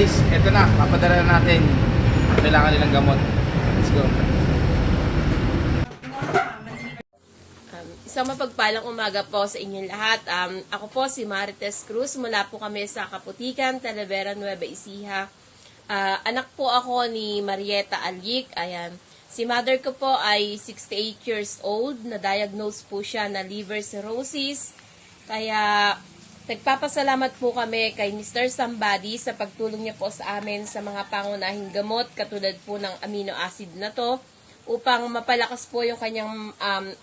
Guys, eto na, papadala na natin. Kailangan nilang gamot. Let's go. Isang mapagpalang umaga po sa inyong lahat. Ako po si Marites Cruz. Mula po kami sa Kaputikan, Talavera, Nueva Ecija. Anak po ako ni Marieta Alyik. Ayan. Si mother ko po ay 68 years old. Na-diagnose po siya na liver cirrhosis. Kaya nagpapasalamat po kami kay Mr. Somebody sa pagtulong niya po sa amin sa mga pangunahing gamot katulad po ng amino acid na to upang mapalakas po yung kanyang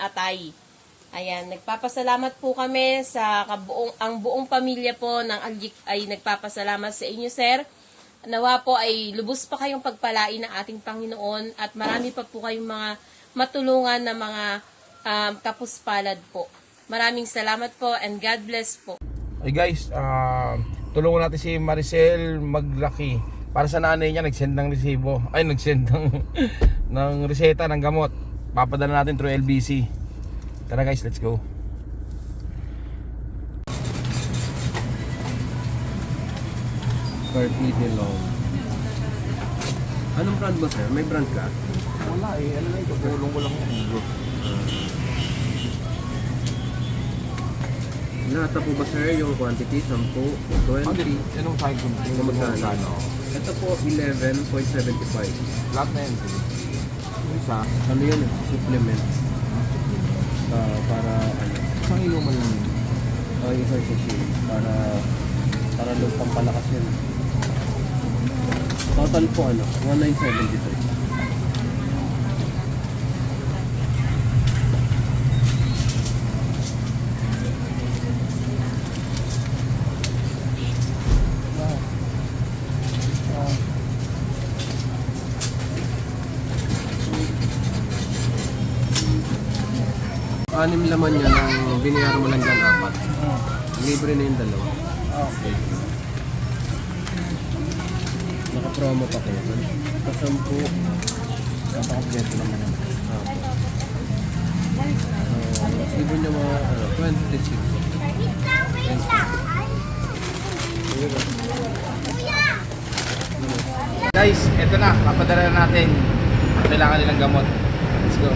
atay. Ayan, nagpapasalamat po kami sa ang buong pamilya po ng Alyik ay nagpapasalamat sa inyo, sir. Nawa po ay lubos pa kayong pagpalain ng ating Panginoon at marami pa po kayong mga matulungan na mga kapuspalad po. Maraming salamat po and God bless po. Hey guys, tulungan natin si Maricel maglaki. Para sa nanay niya, nag-send ng resibo. Ay, nag-send ng reseta ng gamot. Papadala natin through LBC. Tara guys, let's go. Carpidi Long. Anong brand ba, sir? May brand ka? Wala eh, ano na ito? Tulong ko lang yung Nata po ba, sir, yung quantity? 10, 20? Anong size ko? Kung magkano? Ito po, 11.75. Lahat na yan. Yung isa. Ano yun? Supplement. Para ano? Isang inuman lang yun. Isang sachet. Para lang pampalakas yun. Total po ano? 1973. Anim laman niya nang binayaran mo lang dyan 4. Libre na yung dalawa. Okay. Naka-promo pa kayo. Kasampu. Kapag-get naman naman. Libre niya mga 26. Guys, eto na, papadala na natin. Kailangan nilang gamot. Let's go.